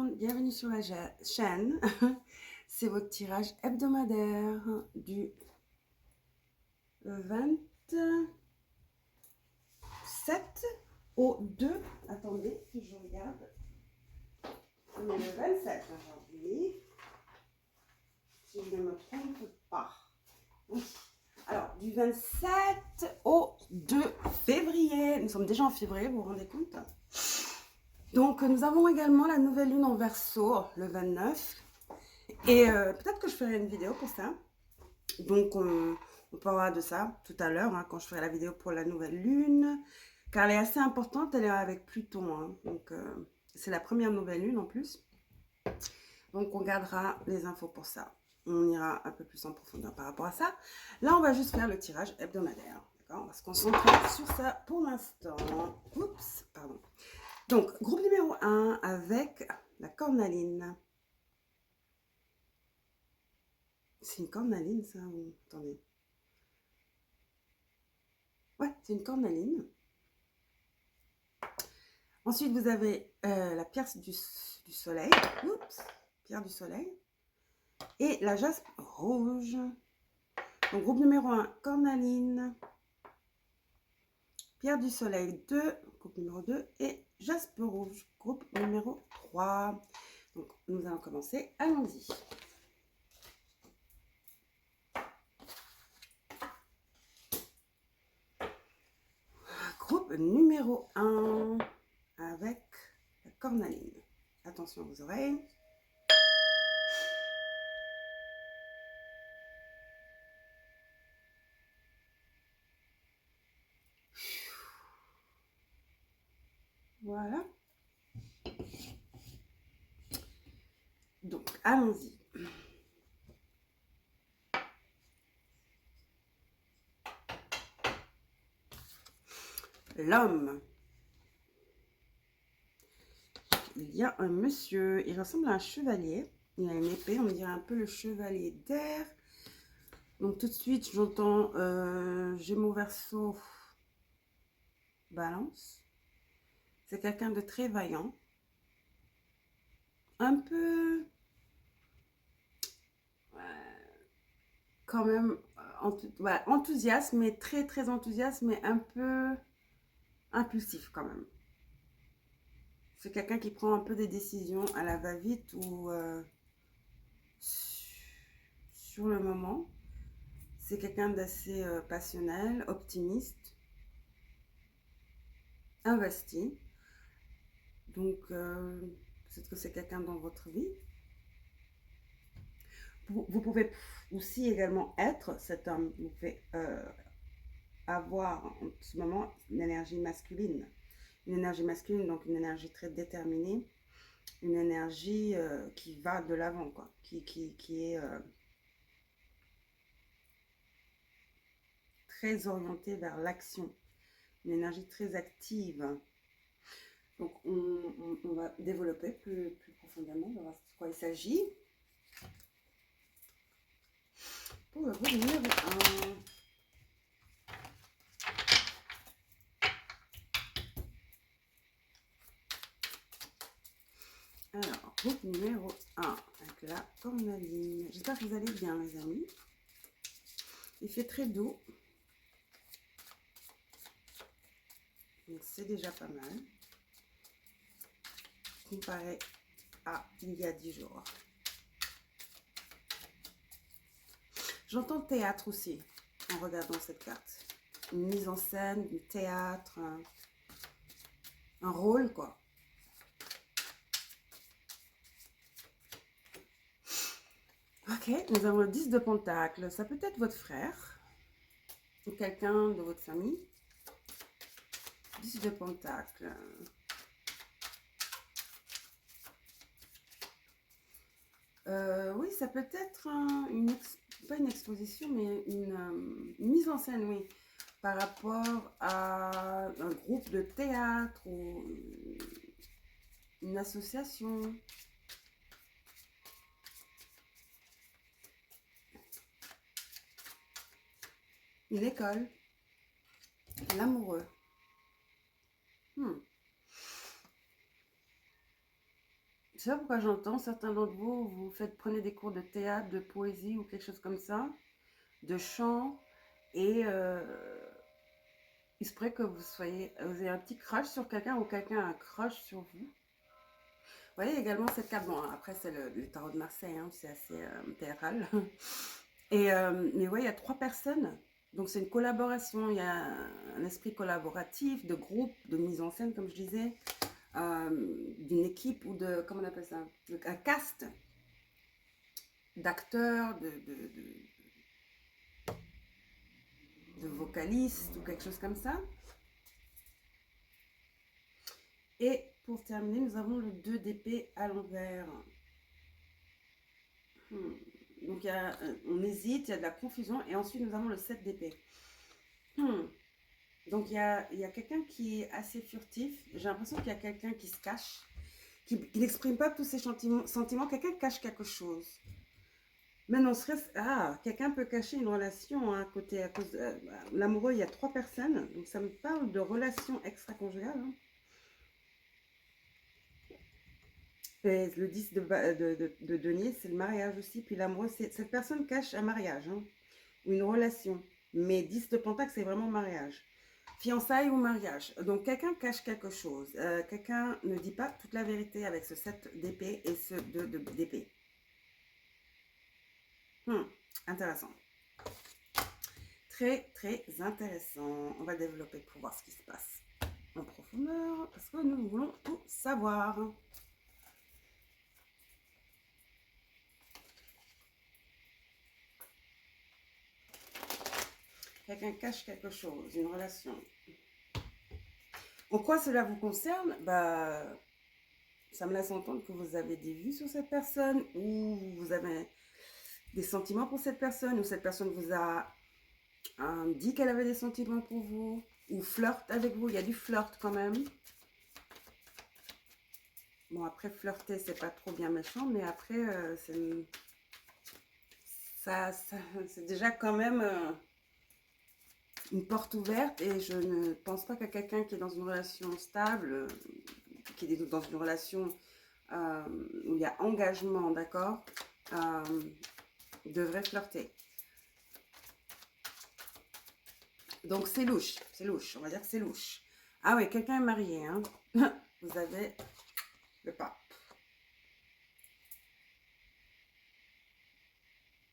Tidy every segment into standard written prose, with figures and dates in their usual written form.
monde, bienvenue sur la chaîne. C'est votre tirage hebdomadaire du 27 au 2. Attendez que je regarde. On est le 27 aujourd'hui. Si je ne me trompe pas. Oui. Alors, du 27 au 2 février. Nous sommes déjà en février, vous vous rendez compte? Donc, nous avons également la nouvelle lune en Verseau, le 29. Et peut-être que je ferai une vidéo pour ça. Donc, on parlera de ça tout à l'heure, hein, quand je ferai la vidéo pour la nouvelle lune. Car elle est assez importante, elle est avec Pluton. Hein, donc, c'est la première nouvelle lune en plus. Donc, on gardera les infos pour ça. On ira un peu plus en profondeur par rapport à ça. Là, on va juste faire le tirage hebdomadaire. D'accord? On va se concentrer sur ça pour l'instant. Oups, pardon. Donc, groupe numéro 1 avec la cornaline. C'est une cornaline, ça, ou... Attendez. Ouais, c'est une cornaline. Ensuite, vous avez la pierre du soleil. Oups, pierre du soleil. Et la jaspe rouge. Donc, groupe numéro 1, cornaline. Pierre du soleil 2, groupe numéro 2. Et jaspe rouge, groupe numéro 3. Donc, nous allons commencer. Allons-y. Groupe numéro 1 avec la cornaline. Attention aux oreilles. Voilà. Donc, allons-y. L'homme. Il y a un monsieur, il ressemble à un chevalier. Il a une épée, on dirait un peu le chevalier d'air. Donc tout de suite, j'entends Gémeaux, Verseau, Balance. C'est quelqu'un de très vaillant. Un peu... quand même enthousiaste, mais très très enthousiaste, mais un peu impulsif quand même. C'est quelqu'un qui prend un peu des décisions à la va-vite ou sur le moment. C'est quelqu'un d'assez passionnel, optimiste, investi. Donc, peut-être que c'est quelqu'un dans votre vie. Vous pouvez aussi également être cet homme. Vous pouvez avoir en ce moment une énergie masculine. Une énergie masculine, donc une énergie très déterminée. Une énergie qui va de l'avant, quoi. Qui est très orientée vers l'action. Une énergie très active. Donc, on va développer plus profondément, on va voir de quoi il s'agit. Pour le groupe numéro 1. Alors, groupe numéro 1, avec la cornaline. J'espère que vous allez bien, les amis. Il fait très doux. Donc, c'est déjà pas mal. Comparé à il y a 10 jours. J'entends théâtre aussi, en regardant cette carte. Une mise en scène, du théâtre, un rôle, quoi. Ok, nous avons le 10 de Pentacle. Ça peut être votre frère ou quelqu'un de votre famille. 10 de Pentacle. Oui, ça peut être pas une exposition, mais une mise en scène, oui. Par rapport à un groupe de théâtre ou une association. Une école. L'amoureux. Je sais pas pourquoi j'entends certains d'entre vous, vous faites, prenez des cours de théâtre, de poésie ou quelque chose comme ça, de chant, et il se pourrait que vous ayez un petit crush sur quelqu'un ou quelqu'un a un crush sur vous. Vous voyez également cette carte, bon après c'est le tarot de Marseille, hein, c'est assez théâtral. Et, mais ouais, il y a 3 personnes, donc c'est une collaboration, il y a un esprit collaboratif, de groupe, de mise en scène comme je disais, d'une équipe ou de, comment on appelle ça, un cast d'acteurs, de vocalistes ou quelque chose comme ça. Et pour terminer, nous avons le 2 d'épée à l'envers. Donc on hésite, il y a de la confusion. Et ensuite, nous avons le 7 d'épée. Donc il y a quelqu'un qui est assez furtif. J'ai l'impression qu'il y a quelqu'un qui se cache, qui n'exprime pas tous ses sentiments. Quelqu'un cache quelque chose. Maintenant, quelqu'un peut cacher une relation à côté, à cause de l'amoureux. Il y a 3 personnes. Donc ça me parle de relations extra-conjugales. Hein. Et le 10 de denier, c'est le mariage aussi. Puis l'amoureux, cette personne cache un mariage, hein, ou une relation. Mais 10 de pentacle, c'est vraiment mariage. Fiançailles ou mariage. Donc quelqu'un cache quelque chose. Quelqu'un ne dit pas toute la vérité avec ce 7 d'épée et ce 2 d'épée. Intéressant. Très, très intéressant. On va développer pour voir ce qui se passe en profondeur, parce que nous voulons tout savoir. Quelqu'un cache quelque chose, une relation. En quoi cela vous concerne? Bah, ça me laisse entendre que vous avez des vues sur cette personne, ou vous avez des sentiments pour cette personne, ou cette personne vous a dit qu'elle avait des sentiments pour vous, ou flirte avec vous. Il y a du flirt quand même. Bon, après, flirter, c'est pas trop bien méchant, mais après, c'est déjà quand même une porte ouverte, et je ne pense pas que quelqu'un qui est dans une relation stable, qui est dans une relation où il y a engagement, d'accord, devrait flirter. Donc c'est louche, on va dire que c'est louche. Ah oui, quelqu'un est marié, hein. Vous avez le pape.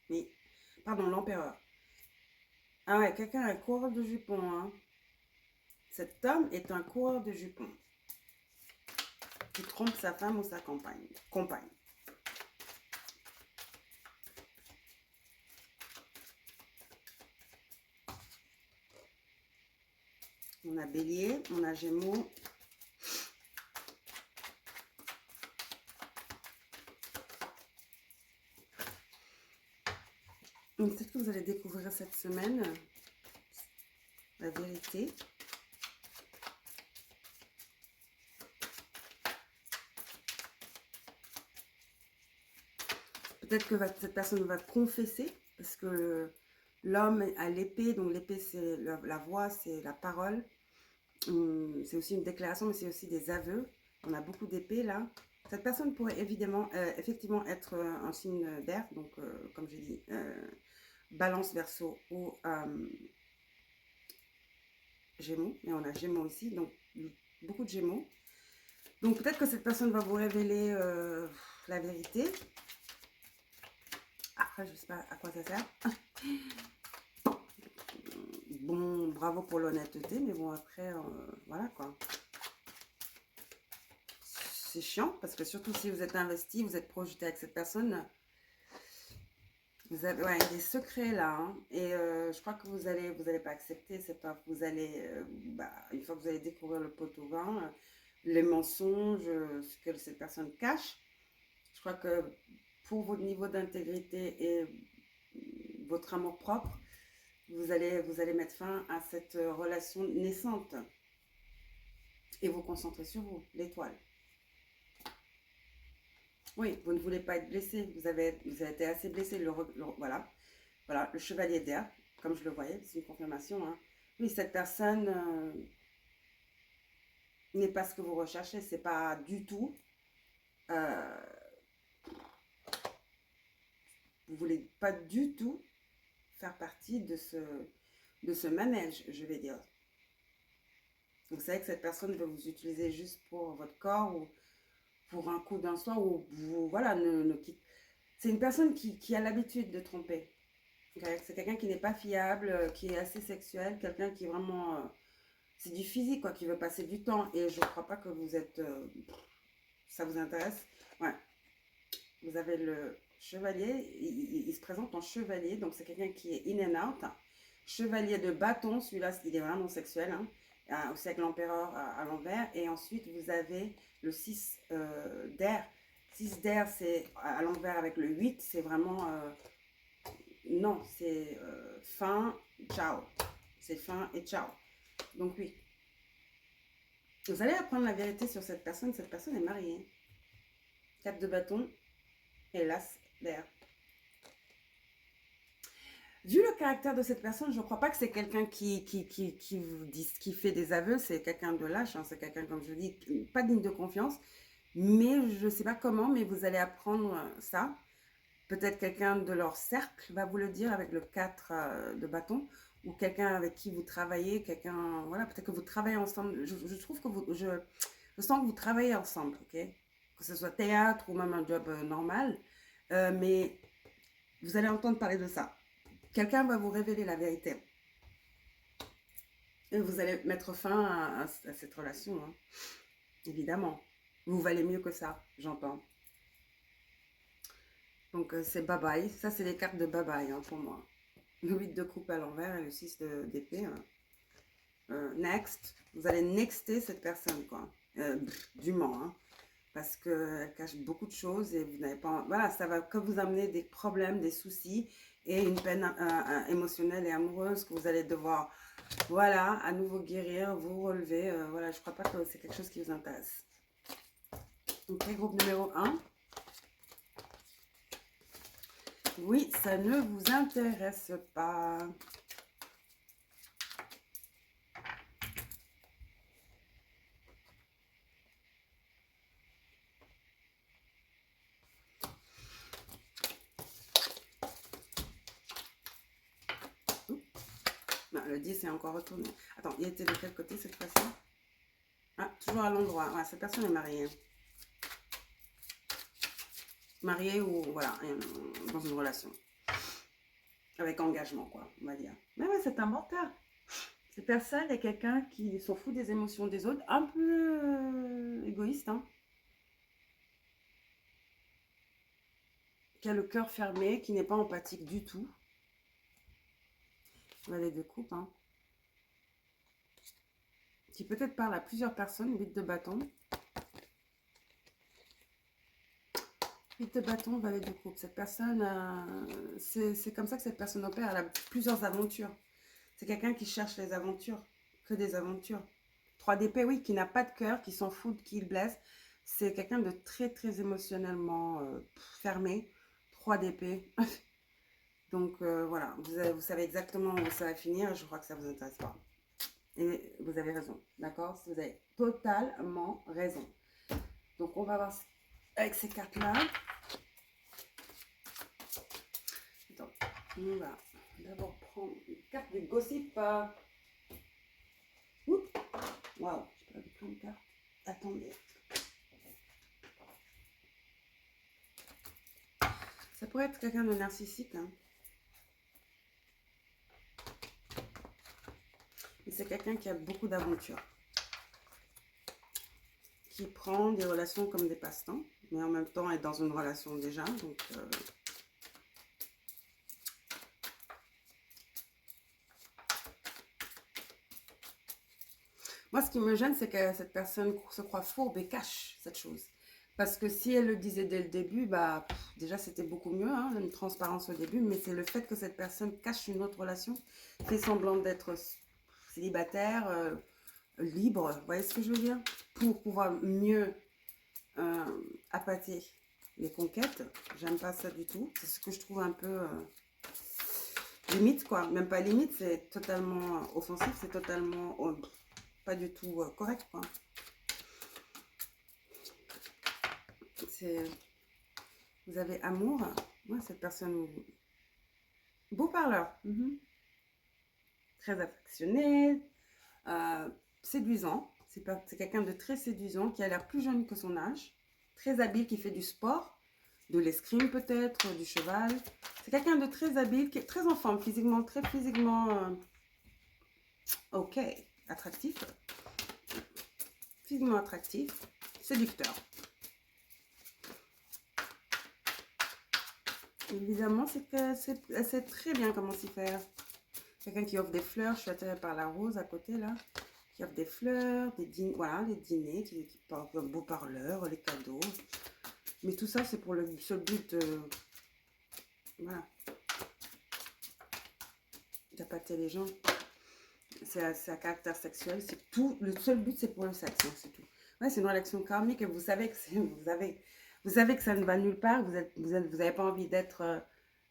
Oui, pardon, l'empereur. Ah ouais, quelqu'un est un coureur de jupons, hein. Cet homme est un coureur de jupons qui trompe sa femme ou sa compagne. On a bélier, on a gémeaux. Peut-être que vous allez découvrir cette semaine la vérité. Peut-être que cette personne va confesser, parce que l'homme a l'épée, donc l'épée c'est la voix, c'est la parole. C'est aussi une déclaration, mais c'est aussi des aveux. On a beaucoup d'épées là. Cette personne pourrait effectivement être un signe d'air, donc comme j'ai dit, balance, verseau ou gémeaux. Mais on a gémeaux ici, donc beaucoup de gémeaux. Donc peut-être que cette personne va vous révéler la vérité. Après, je ne sais pas à quoi ça sert. Bon, bravo pour l'honnêteté, mais bon, après, voilà quoi. C'est chiant, parce que surtout si vous êtes investi, vous êtes projeté avec cette personne, vous avez des secrets là, hein, et je crois que vous allez pas accepter, c'est pas, vous allez, une fois que vous allez découvrir le pot au vin, les mensonges, ce que cette personne cache, je crois que pour votre niveau d'intégrité et votre amour propre, vous allez mettre fin à cette relation naissante et vous concentrer sur vous, l'étoile. Oui, vous ne voulez pas être blessé, vous avez été assez blessé, voilà, le chevalier d'air, comme je le voyais, c'est une confirmation. Hein. Oui, cette personne n'est pas ce que vous recherchez, c'est pas du tout vous voulez pas du tout faire partie de ce manège, je vais dire. Vous savez que cette personne veut vous utiliser juste pour votre corps ou pour un coup d'un soir ou vous, voilà, ne quitte. C'est une personne qui a l'habitude de tromper. Okay? C'est quelqu'un qui n'est pas fiable, qui est assez sexuel, quelqu'un qui est vraiment... c'est du physique, quoi, qui veut passer du temps. Et je ne crois pas que vous êtes... ça vous intéresse. Ouais. Vous avez le chevalier, il se présente en chevalier, donc c'est quelqu'un qui est in and out. Chevalier de bâton, celui-là, il est vraiment sexuel, hein, aussi avec l'empereur à l'envers. Et ensuite, vous avez le 6 d'air. 6 d'air, c'est à l'envers avec le 8, c'est vraiment... non, c'est fin, ciao. C'est fin et ciao. Donc oui. Vous allez apprendre la vérité sur cette personne. Cette personne est mariée. 4 de bâton. Et l'as d'air. Vu le caractère de cette personne, je ne crois pas que c'est quelqu'un qui vous dit, qui fait des aveux. C'est quelqu'un de lâche. Hein, c'est quelqu'un, comme je dis, pas digne de confiance. Mais je ne sais pas comment, mais vous allez apprendre ça. Peut-être quelqu'un de leur cercle va vous le dire avec le 4 de bâton. Ou quelqu'un avec qui vous travaillez. Quelqu'un, voilà, peut-être que vous travaillez ensemble. Je trouve que je sens que vous travaillez ensemble, ok? Que ce soit théâtre ou même un job normal. Mais vous allez entendre parler de ça. Quelqu'un va vous révéler la vérité. Et vous allez mettre fin à cette relation, hein. Évidemment. Vous valez mieux que ça, j'entends. Donc c'est bye bye. Ça, c'est les cartes de bye bye, hein, pour moi. Le 8 de coupe à l'envers et le 6 d'épée. Hein. Next. Vous allez nexter cette personne, quoi. Dûment, hein. Parce qu'elle cache beaucoup de choses et vous n'avez pas... Voilà, ça va que vous amener des problèmes, des soucis et une peine émotionnelle et amoureuse que vous allez devoir, voilà, à nouveau guérir, vous relever. Voilà, je ne crois pas que c'est quelque chose qui vous intéresse. Ok, groupe numéro 1. Oui, ça ne vous intéresse pas. Non, le 10 est encore retourné. Attends, il était de quel côté cette fois-ci? Ah, toujours à l'endroit. Ouais, cette personne est mariée. Mariée ou, voilà, dans une relation. Avec engagement, quoi, on va dire. Mais ouais, c'est un menteur. Cette personne est quelqu'un qui s'en fout des émotions des autres, un peu égoïste, hein. Qui a le cœur fermé, qui n'est pas empathique du tout. Valet de coupe, hein. Qui peut-être parle à plusieurs personnes, 8 de bâton. 8 de bâton, valet de coupe. Cette personne, c'est comme ça que cette personne opère. Elle a plusieurs aventures. C'est quelqu'un qui cherche les aventures, que des aventures. 3 d'épée, oui, qui n'a pas de cœur, qui s'en fout, qui le blesse. C'est quelqu'un de très, très émotionnellement fermé. 3 d'épée. Donc voilà, vous savez exactement où ça va finir. Je crois que ça ne vous intéresse pas. Et vous avez raison, d'accord? Vous avez totalement raison. Donc on va voir avec ces cartes-là. Attends, on va d'abord prendre une carte du gossip. Waouh, j'ai pas vu plein de cartes. Attendez. Ça pourrait être quelqu'un de narcissique, hein. Mais c'est quelqu'un qui a beaucoup d'aventures. Qui prend des relations comme des passe-temps, mais en même temps est dans une relation déjà. Donc, moi, ce qui me gêne, c'est que cette personne se croit fourbe et cache cette chose. Parce que si elle le disait dès le début, bah, déjà c'était beaucoup mieux, hein, une transparence au début, mais c'est le fait que cette personne cache une autre relation, fait semblant d'être célibataire, libre, vous voyez ce que je veux dire? Pour pouvoir mieux appâter les conquêtes. J'aime pas ça du tout. C'est ce que je trouve un peu limite, quoi. Même pas limite, c'est totalement offensif, c'est totalement pas du tout correct, quoi. vous avez amour. Moi, cette personne, beau parleur, très affectionné, séduisant. C'est quelqu'un de très séduisant qui a l'air plus jeune que son âge, très habile, qui fait du sport, de l'escrime peut-être, du cheval. C'est quelqu'un de très habile, qui est très en forme, physiquement, très physiquement, ok, attractif, physiquement attractif, séducteur. Évidemment, c'est qu'elle sait très bien comment s'y faire. Quelqu'un qui offre des fleurs, je suis attirée par la rose à côté là, qui offre des fleurs, des dîners, voilà, les dîners, qui parle un beau parleur, les cadeaux. Mais tout ça, c'est pour le seul but, voilà, d'appâter les gens. C'est à caractère sexuel, c'est tout. Le seul but, c'est pour le sexe, hein, c'est tout. Ouais, c'est une relation karmique et vous savez que vous savez que ça ne va nulle part. Vous n'avez pas envie d'être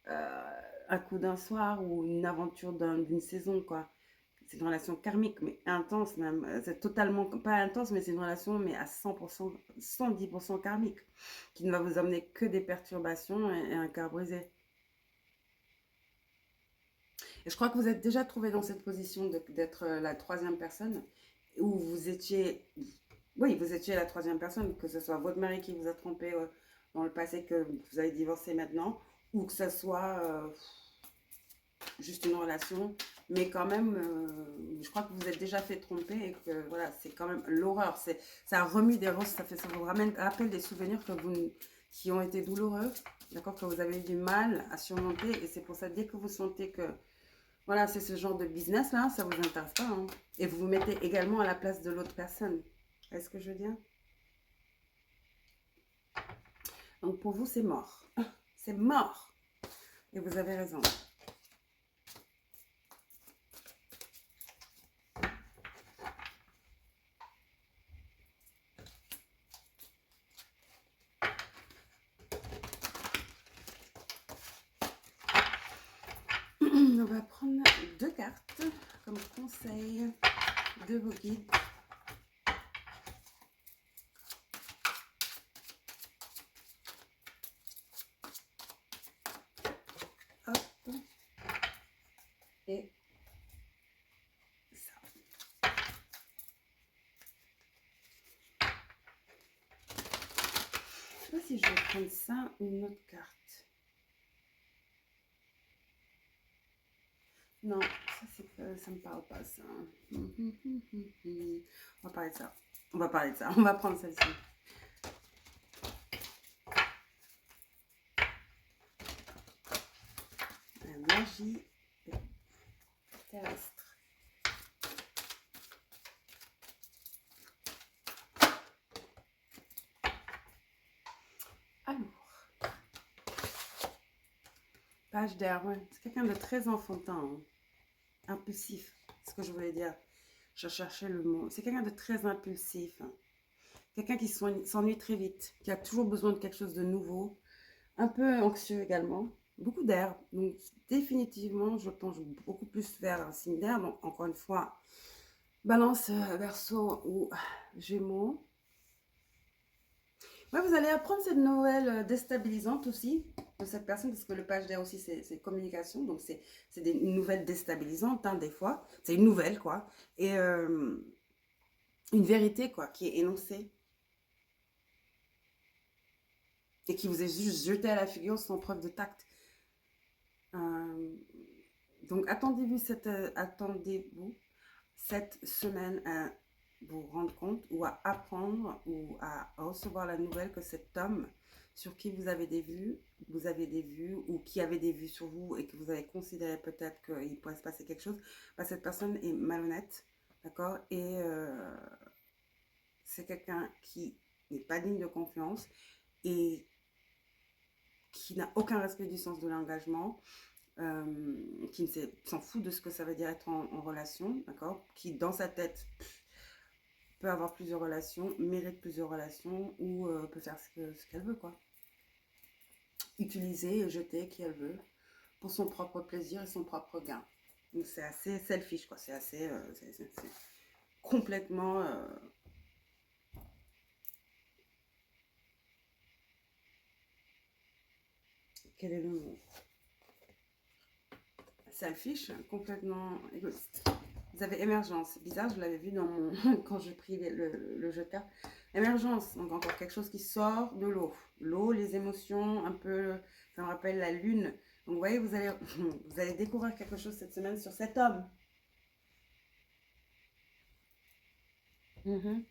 un coup d'un soir ou une aventure d'une saison, quoi. C'est une relation karmique, mais intense même. C'est totalement, pas intense, mais c'est une relation, mais à 100%, 110% karmique, qui ne va vous amener que des perturbations et un cœur brisé. Et je crois que vous êtes déjà trouvé dans cette position d'être la troisième personne, où vous étiez, oui, vous étiez la troisième personne, que ce soit votre mari qui vous a trompé dans le passé, que vous avez divorcé maintenant, ou que ce soit juste une relation, mais quand même, je crois que vous êtes déjà fait tromper et que voilà, c'est quand même l'horreur. Ça remue des roses, ça vous rappelle des souvenirs qui ont été douloureux, d'accord, que vous avez eu du mal à surmonter, et c'est pour ça, dès que vous sentez que voilà, c'est ce genre de business là, ça vous intéresse pas, hein. Et vous vous mettez également à la place de l'autre personne. Est-ce que je veux dire? Donc pour vous, c'est mort. C'est mort. Et vous avez raison. On va prendre 2 cartes comme conseil de vos guides. Hop. Et ça. Je sais pas si je vais prendre ça ou une autre carte. Non, ça me parle pas, ça. On va parler de ça. On va parler de ça. On va prendre celle-ci. La magie terrestre. Alors, page d'air, ouais. C'est quelqu'un de très enfantin, hein. Impulsif, c'est ce que je voulais dire. Je cherchais le mot. C'est quelqu'un de très impulsif, hein. Quelqu'un qui s'ennuie très vite, qui a toujours besoin de quelque chose de nouveau, un peu anxieux également, beaucoup d'air. Donc définitivement, je penche beaucoup plus vers un signe d'air. Donc encore une fois, Balance, Verseau ou Gémeaux. Ouais, vous allez apprendre cette nouvelle déstabilisante aussi de cette personne, parce que le page d'air aussi, c'est communication. Donc c'est une nouvelle déstabilisante, hein, des fois. C'est une nouvelle, quoi. Et une vérité, quoi, qui est énoncée. Et qui vous est juste jeté à la figure sans preuve de tact. Donc attendez-vous cette semaine à vous rendre compte ou à apprendre ou à recevoir la nouvelle que cet homme sur qui vous avez des vues ou qui avait des vues sur vous et que vous avez considéré peut-être qu'il pourrait se passer quelque chose, bah, cette personne est malhonnête, d'accord, et c'est quelqu'un qui n'est pas digne de confiance et qui n'a aucun respect du sens de l'engagement, qui s'en fout de ce que ça veut dire être en relation, d'accord, qui dans sa tête peut avoir plusieurs relations, mérite plusieurs relations ou peut faire ce qu'elle veut, quoi. Utiliser et jeter qui elle veut pour son propre plaisir et son propre gain. Donc c'est assez selfish, quoi. C'est assez, c'est complètement Quel est le mot? Selfish, complètement égoïste. Vous avez émergence. C'est bizarre, je l'avais vu dans mon quand je pris le jeu de cartes. Émergence, donc encore quelque chose qui sort de l'eau. L'eau, les émotions, un peu, ça me rappelle la lune. Donc vous voyez, vous allez découvrir quelque chose cette semaine sur cet homme. Vous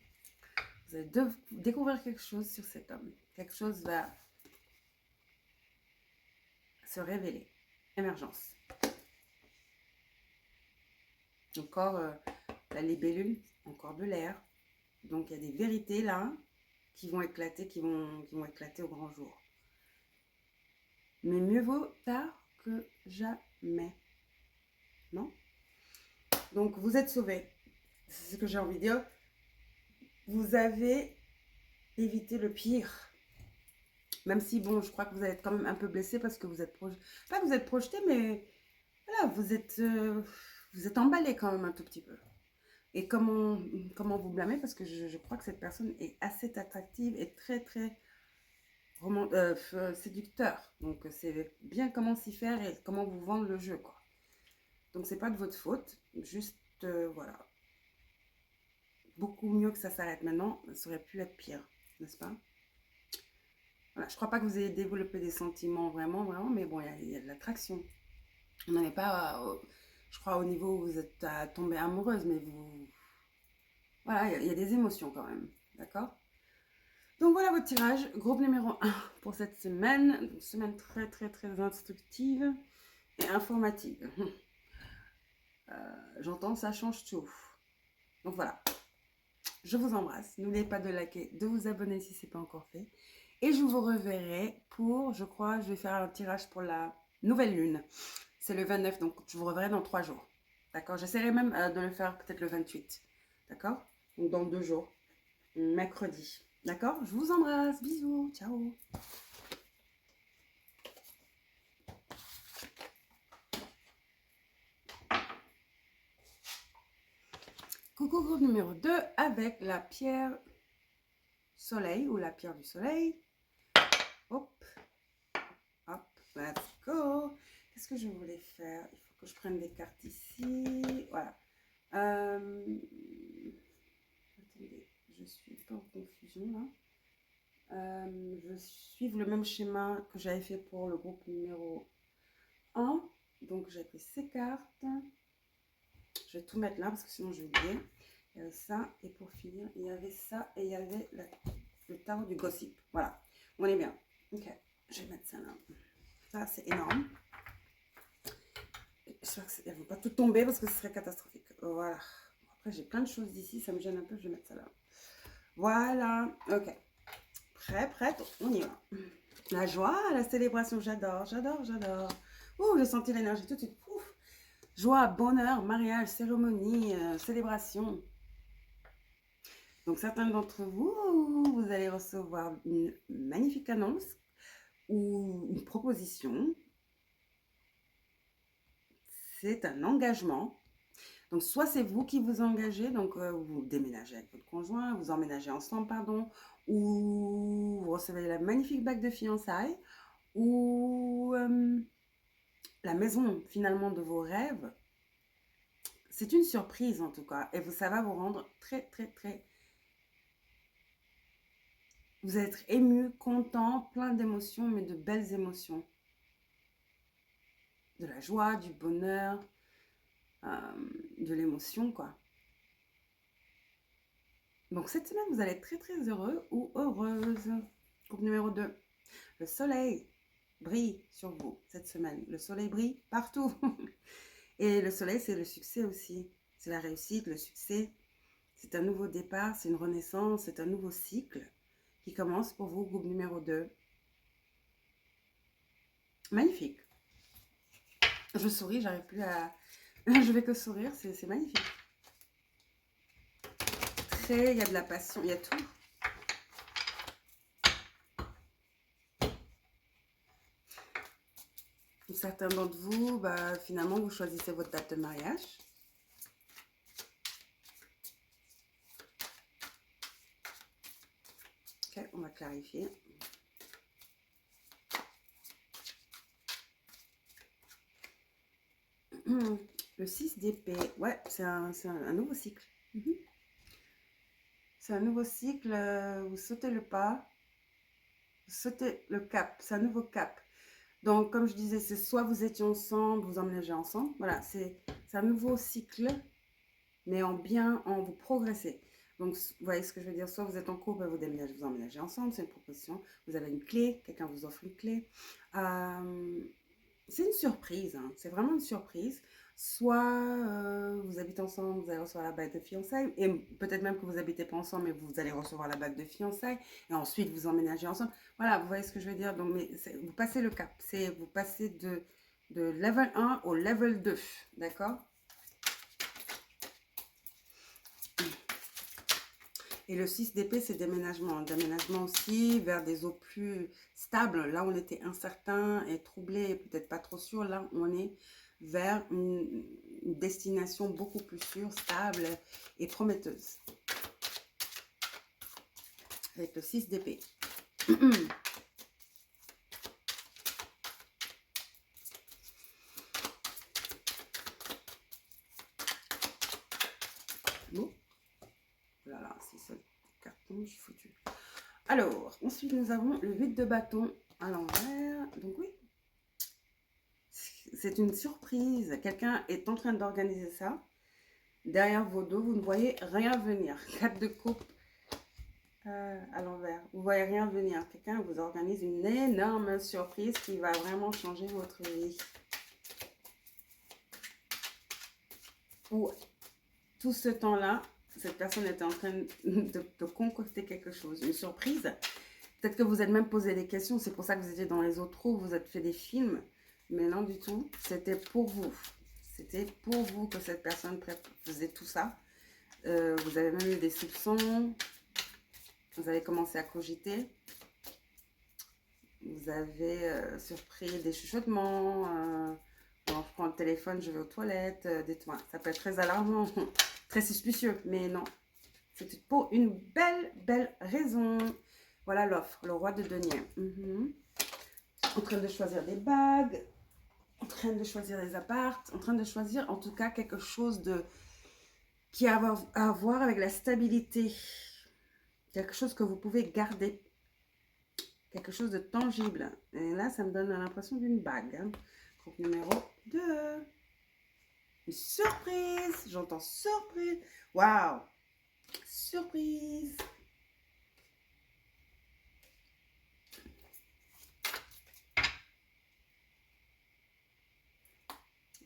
allez découvrir quelque chose sur cet homme. Quelque chose va se révéler. Émergence. Encore la libellule, encore de l'air. Donc il y a des vérités là qui vont éclater, qui vont éclater au grand jour. Mais mieux vaut tard que jamais. Non? Donc vous êtes sauvés. C'est ce que j'ai envie de dire. Vous avez évité le pire. Même si, bon, je crois que vous allez être quand même un peu blessé parce que vous êtes projeté. Pas que vous êtes projeté, mais voilà, vous êtes emballé quand même un tout petit peu. Et comment vous blâmer? Parce que je crois que cette personne est assez attractive et très, très séducteur. Donc, c'est bien comment s'y faire et comment vous vendre le jeu, quoi. Donc, c'est pas de votre faute. Juste, voilà. Beaucoup mieux que ça s'arrête maintenant. Ça aurait pu être pire, n'est-ce pas? Voilà, je crois pas que vous ayez développé des sentiments vraiment, vraiment, mais bon, il y a de l'attraction. On n'en est pas, je crois, au niveau où vous êtes tombée amoureuse, mais vous... Voilà, il y a des émotions quand même, d'accord? Donc voilà votre tirage, groupe numéro 1 pour cette semaine. Une semaine très, très, très instructive et informative. J'entends, ça change tout. Donc voilà, je vous embrasse. N'oubliez pas de liker, de vous abonner si ce n'est pas encore fait. Et je vous reverrai pour, je crois, je vais faire un tirage pour la nouvelle lune. C'est le 29, donc je vous reverrai dans 3 jours. D'accord? J'essaierai même de le faire peut-être le 28. D'accord? Donc dans 2 jours. Mercredi. D'accord? Je vous embrasse. Bisous. Ciao. Coucou groupe numéro 2 avec la pierre soleil ou la pierre du soleil. Hop. Hop. Let's go. Qu'est-ce que je voulais faire? Il faut que je prenne des cartes ici. Voilà. Attendez. Je suis pas en confusion là. Je suis le même schéma que j'avais fait pour le groupe numéro 1. Donc j'ai pris ces cartes. Je vais tout mettre là parce que sinon j'ai oublié. Il y avait ça et pour finir il y avait ça et il y avait le tarot du gossip. Voilà, on est bien. Ok, je vais mettre ça là. Ça c'est énorme. J'espère qu'elle ne va pas tout tomber parce que ce serait catastrophique. Voilà. Après j'ai plein de choses d'ici, ça me gêne un peu, je vais mettre ça là. Voilà, ok. Prête, on y va. La joie, la célébration, j'adore, j'adore, j'adore. Ouh, j'ai senti l'énergie tout de suite. Ouf. Joie, bonheur, mariage, cérémonie, célébration. Donc certains d'entre vous, vous allez recevoir une magnifique annonce ou une proposition. C'est un engagement. Donc soit c'est vous qui vous engagez, donc vous déménagez avec votre conjoint, vous emménagez ensemble, pardon, ou vous recevez la magnifique bague de fiançailles, ou la maison finalement de vos rêves. C'est une surprise en tout cas, et ça va vous rendre très très très... Vous allez être ému, content, plein d'émotions, mais de belles émotions. De la joie, du bonheur, de l'émotion quoi. Donc cette semaine, vous allez être très très heureux ou heureuse. Groupe numéro 2. Le soleil brille sur vous cette semaine. Le soleil brille partout. Et le soleil, c'est le succès aussi. C'est la réussite, le succès. C'est un nouveau départ, c'est une renaissance, c'est un nouveau cycle qui commence pour vous, groupe numéro 2. Magnifique. Je souris, j'arrive plus à... Je vais que sourire, c'est magnifique. Il y a de la passion, il y a tout. Certains d'entre vous, bah, finalement, vous choisissez votre date de mariage. Ok, on va clarifier. Le 6 d'épée. Ouais, c'est un nouveau cycle. Mhm. C'est un nouveau cycle. Vous sautez le pas. Vous sautez le cap. C'est un nouveau cap. Donc, comme je disais, c'est soit vous étiez ensemble, vous emménagez ensemble. Voilà, c'est un nouveau cycle, mais en bien, en vous progressez. Donc, vous voyez ce que je veux dire? Soit vous êtes en couple, vous déménagez, vous emménagez ensemble, c'est une proposition. Vous avez une clé, quelqu'un vous offre une clé. C'est une surprise, hein. C'est vraiment une surprise. Soit vous habitez ensemble, vous allez recevoir la bague de fiançailles, et peut-être même que vous n'habitez pas ensemble, mais vous allez recevoir la bague de fiançailles, et ensuite vous emménagez ensemble. Voilà, vous voyez ce que je veux dire. Donc, mais vous passez le cap, vous passez de level 1 au level 2, d'accord? Et le 6 d'épée, c'est déménagement. Déménagement aussi vers des eaux plus stables. Là, on était incertain et troublé, peut-être pas trop sûr. Là, on est vers une destination beaucoup plus sûre, stable et prometteuse. Avec le 6 d'épée. Bon. Voilà, c'est ça le carton, je suis foutu. Alors, ensuite, nous avons le 8 de bâton à l'envers. Donc oui, c'est une surprise. Quelqu'un est en train d'organiser ça. Derrière vos dos, vous ne voyez rien venir. 4 de coupe à l'envers. Vous ne voyez rien venir. Quelqu'un vous organise une énorme surprise qui va vraiment changer votre vie. Ou tout ce temps-là, cette personne était en train de concocter quelque chose, une surprise. Peut-être que vous êtes même posé des questions. C'est pour ça que vous étiez dans les autres trous, vous êtes fait des films. Mais non du tout. C'était pour vous. C'était pour vous que cette personne faisait tout ça. Vous avez même eu des soupçons. Vous avez commencé à cogiter. Vous avez surpris des chuchotements. Je prends le téléphone, je vais aux toilettes. Dites-moi, ça peut être très alarmant, très suspicieux. Mais non, c'était pour une belle raison. Voilà l'offre, le roi de denier. En train de choisir des bagues, en train de choisir des apparts, en train de choisir en tout cas quelque chose qui a à voir avec la stabilité. Quelque chose que vous pouvez garder. Quelque chose de tangible. Et là, ça me donne l'impression d'une bague. Hein. Groupe numéro 2. Une surprise. J'entends surprise. Waouh. Surprise.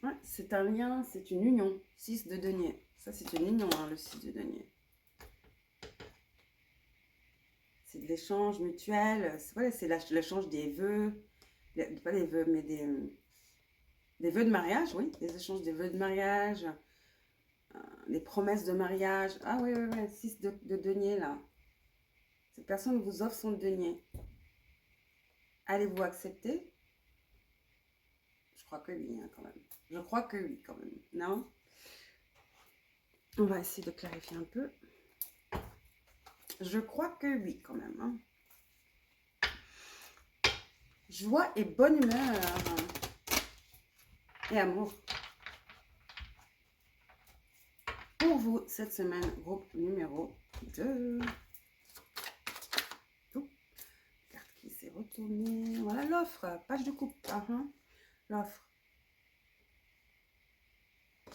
Ouais, c'est un lien, c'est une union. 6 de denier. Ça, c'est une union, hein, le 6 de denier. C'est de l'échange mutuel. C'est l'échange des vœux. Pas des vœux, mais des vœux de mariage, oui. Des échanges des vœux de mariage. Les promesses de mariage. Ah oui, 6 de denier, là. Cette personne vous offre son denier. Allez-vous accepter? Je crois que oui, hein, quand même. Je crois que oui, quand même. Non? On va essayer de clarifier un peu. Je crois que oui, quand même. Hein. Joie et bonne humeur. Et amour. Pour vous, cette semaine, groupe numéro 2. Carte qui s'est retournée. Voilà l'offre. Page de coupe. L'offre.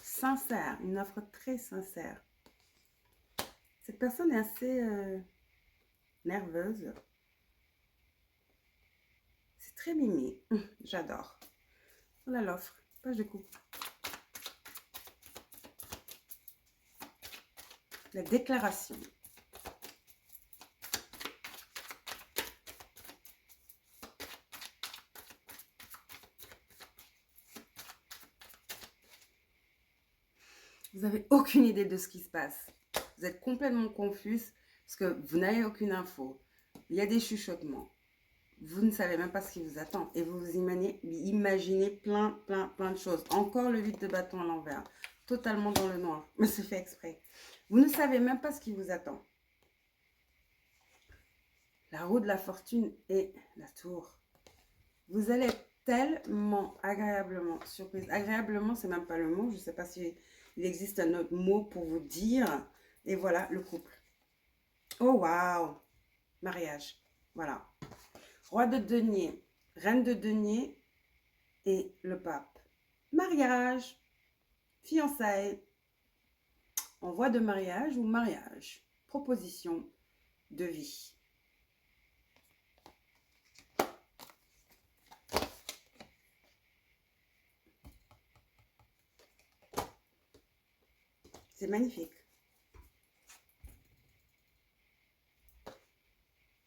Sincère. Une offre très sincère. Cette personne est assez nerveuse. C'est très mimi. J'adore. Voilà l'offre. Page de coupe. La déclaration. Vous n'avez aucune idée de ce qui se passe. Vous êtes complètement confus parce que vous n'avez aucune info. Il y a des chuchotements. Vous ne savez même pas ce qui vous attend. Et vous vous imaginez plein de choses. Encore le 8 de bâton à l'envers. Totalement dans le noir. Mais c'est fait exprès. Vous ne savez même pas ce qui vous attend. La roue de la fortune et la tour. Vous allez être tellement agréablement surprise. Agréablement, c'est même pas le mot. Je sais pas si il existe un autre mot pour vous dire. Et voilà, le couple. Oh, waouh! Mariage. Voilà. Roi de denier, reine de denier et le pape. Mariage. Fiançailles. Envoi de mariage ou mariage. Proposition de vie. C'est magnifique.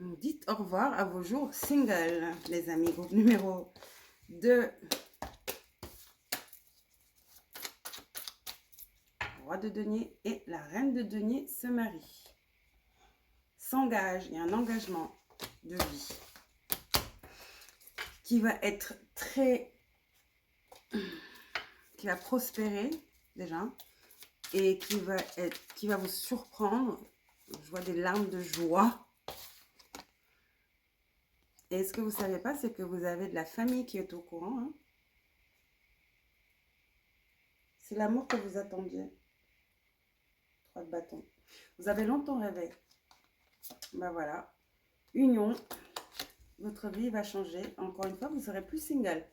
Dites au revoir à vos jours singles, les amis. Groupe numéro 2. Roi de denier et la reine de denier se marient. S'engage, il y a un engagement de vie qui va être très... qui va prospérer déjà et qui va vous surprendre. Je vois des larmes de joie. Et ce que vous ne savez pas, c'est que vous avez de la famille qui est au courant. Hein. C'est l'amour que vous attendiez. 3 de bâton. Vous avez longtemps rêvé. Ben voilà. Union. Votre vie va changer. Encore une fois, vous serez plus single.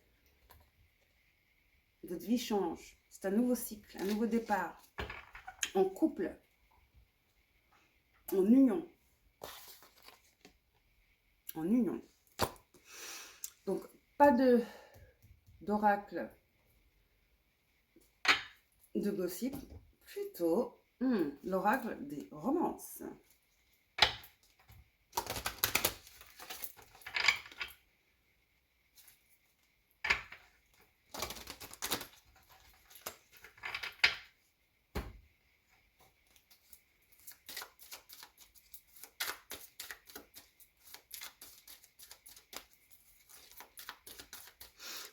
Votre vie change. C'est un nouveau cycle, un nouveau départ. En couple. En union. En union. Donc, pas d'oracle de gossip. Plutôt l'oracle des romances.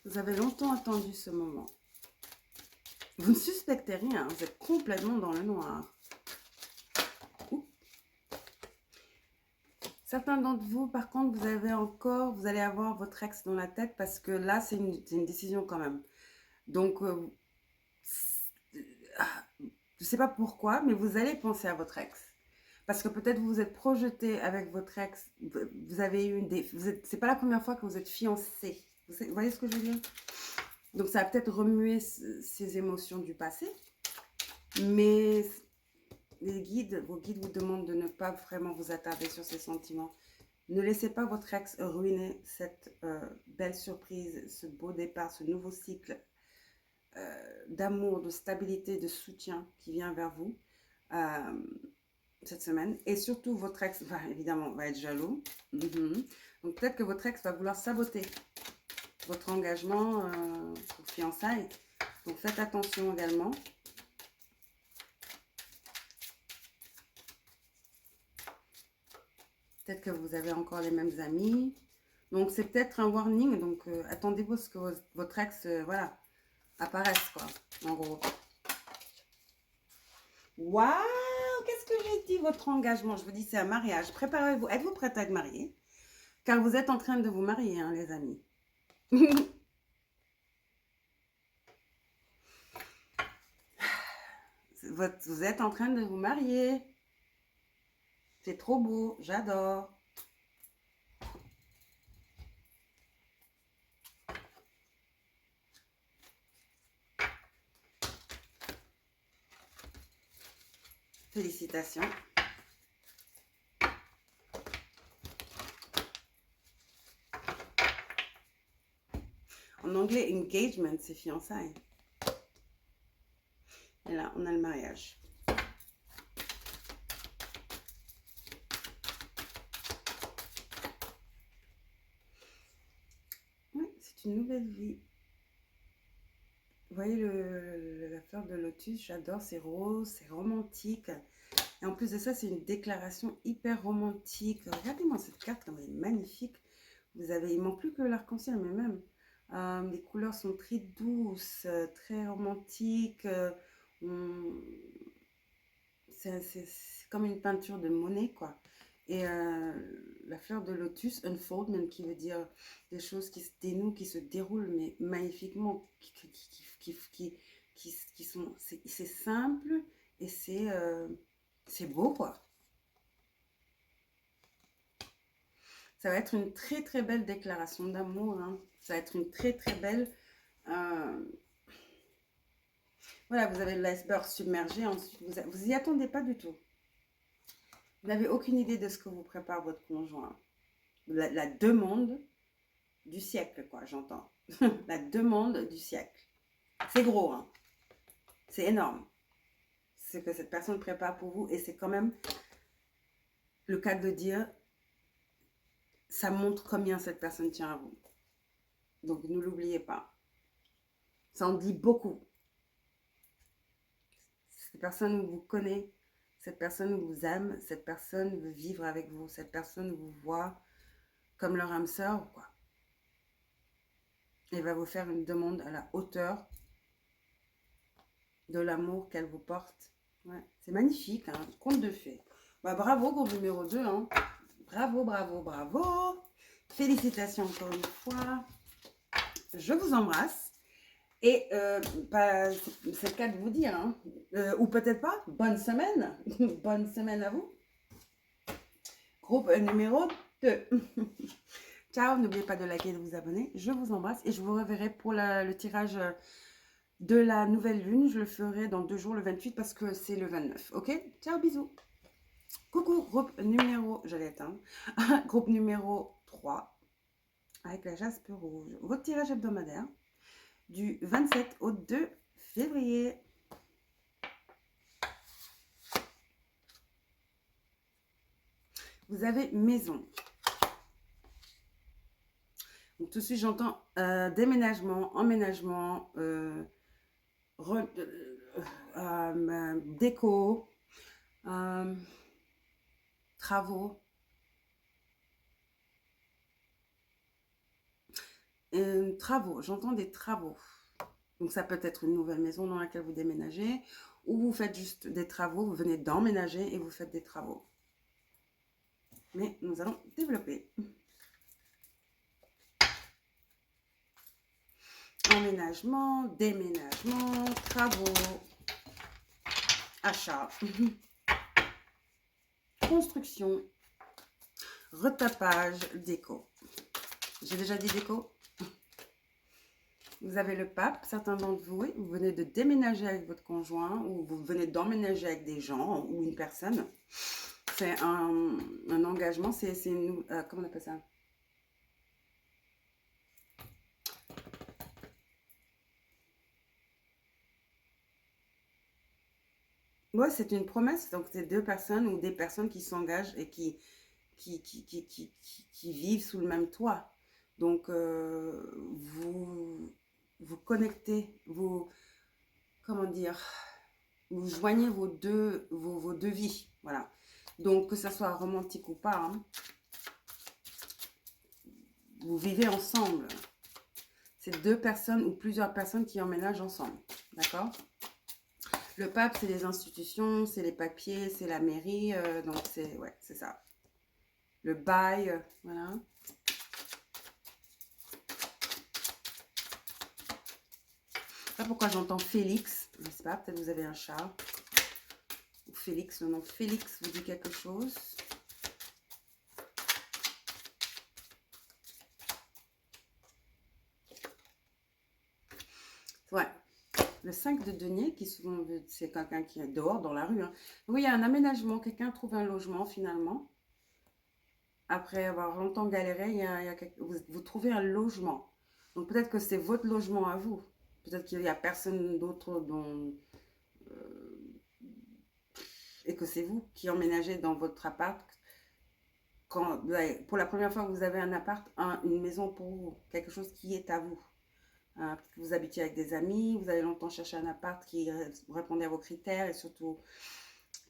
Vous avez longtemps attendu ce moment. Vous ne suspectez rien, vous êtes complètement dans le noir. Certains d'entre vous, par contre, vous allez avoir votre ex dans la tête parce que là, c'est une décision quand même. Donc, je ne sais pas pourquoi, mais vous allez penser à votre ex. Parce que peut-être vous vous êtes projeté avec votre ex, vous avez eu c'est pas la première fois que vous êtes fiancé. Vous voyez ce que je veux dire? Donc ça va peut-être remuer ces émotions du passé. Mais vos guides vous demandent de ne pas vraiment vous attarder sur ces sentiments. Ne laissez pas votre ex ruiner cette belle surprise, ce beau départ, ce nouveau cycle d'amour, de stabilité, de soutien qui vient vers vous cette semaine. Et surtout, votre ex, évidemment, va être jaloux. Donc peut-être que votre ex va vouloir saboter votre engagement pour fiançailles. Donc faites attention également. Peut-être que vous avez encore les mêmes amis. Donc c'est peut-être un warning. Donc attendez-vous à ce que votre ex voilà, apparaisse, quoi, en gros. Waouh! Qu'est-ce que j'ai dit? Votre engagement, je vous dis, c'est un mariage. Préparez-vous. Êtes-vous prête à être mariée? Car vous êtes en train de vous marier, hein, les amis. Vous êtes en train de vous marier. C'est trop beau, j'adore. Félicitations. En anglais, engagement, c'est fiançailles. Et là, on a le mariage. Oui, c'est une nouvelle vie. Vous voyez la fleur de lotus, j'adore, c'est rose, c'est romantique. Et en plus de ça, c'est une déclaration hyper romantique. Regardez-moi cette carte, comme elle est magnifique. Il manque plus que l'arc-en-ciel, mais même. Les couleurs sont très douces, très romantiques. C'est comme une peinture de Monet, quoi. Et la fleur de lotus, unfoldment, qui veut dire des choses qui se dénouent, qui se déroulent, mais magnifiquement, qui sont... C'est simple et c'est beau, quoi. Ça va être une très, très belle déclaration d'amour. Hein. Ça va être une très, très belle... Voilà, vous avez l'iceberg submergé. Ensuite, vous y attendez pas du tout. Vous n'avez aucune idée de ce que vous prépare votre conjoint. La demande du siècle, quoi, j'entends. La demande du siècle. C'est gros, hein. C'est énorme. Ce que cette personne prépare pour vous. Et c'est quand même le cas de dire, ça montre combien cette personne tient à vous. Donc, ne l'oubliez pas. Ça en dit beaucoup. Cette personne vous connaît, cette personne vous aime, cette personne veut vivre avec vous, cette personne vous voit comme leur âme sœur, quoi. Elle va vous faire une demande à la hauteur de l'amour qu'elle vous porte. Ouais, c'est magnifique, hein, conte de fées. Bah, bravo, groupe numéro 2. Hein. Bravo, bravo, bravo. Félicitations encore une fois. Je vous embrasse. Et c'est le cas de vous dire, hein, ou peut-être pas, bonne semaine. Bonne semaine à vous. Groupe numéro 2. Ciao, n'oubliez pas de liker et de vous abonner. Je vous embrasse et je vous reverrai pour le tirage de la nouvelle lune. Je le ferai dans 2 jours, le 28, parce que c'est le 29. Ok? Ciao, bisous. Coucou, groupe numéro... J'allais éteindre. Groupe numéro 3, avec la jaspe rouge. Votre tirage hebdomadaire du 27 au 2 février. Vous avez maison. Donc, tout de suite, j'entends déménagement, emménagement, déco, travaux. Travaux, j'entends des travaux. Donc, ça peut être une nouvelle maison dans laquelle vous déménagez, ou vous faites juste des travaux, vous venez d'emménager et vous faites des travaux. Mais nous allons développer. Emménagement, déménagement, travaux, achat, construction, retapage, déco. J'ai déjà dit déco. Vous avez le pape, certains d'entre vous, oui, vous venez de déménager avec votre conjoint ou vous venez d'emménager avec des gens ou une personne. C'est un engagement, c'est une... comment on appelle ça? Ouais, c'est une promesse. Donc, c'est 2 personnes ou des personnes qui s'engagent et qui vivent sous le même toit. Donc, vous connectez, comment dire, vous joignez vos deux vies. Voilà. Donc, que ça soit romantique ou pas, hein, vous vivez ensemble. C'est 2 personnes ou plusieurs personnes qui emménagent ensemble. D'accord? Le pape, c'est les institutions, c'est les papiers, c'est la mairie. Donc, c'est ça. Le bail, voilà. Je sais pas pourquoi j'entends Félix. Je sais pas, peut-être vous avez un chat. Ou Félix, le nom Félix vous dit quelque chose. Ouais. Le 5 de denier, qui souvent, c'est quelqu'un qui est dehors, dans la rue. Hein. Oui, il y a un aménagement. Quelqu'un trouve un logement, finalement. Après avoir longtemps galéré, vous trouvez un logement. Donc, peut-être que c'est votre logement à vous. Peut-être qu'il n'y a personne d'autre et que c'est vous qui emménagez dans votre appart. Pour la première fois que vous avez un appart, une maison pour vous. Quelque chose qui est à vous. Vous habitiez avec des amis, vous avez longtemps cherché un appart qui répondait à vos critères et surtout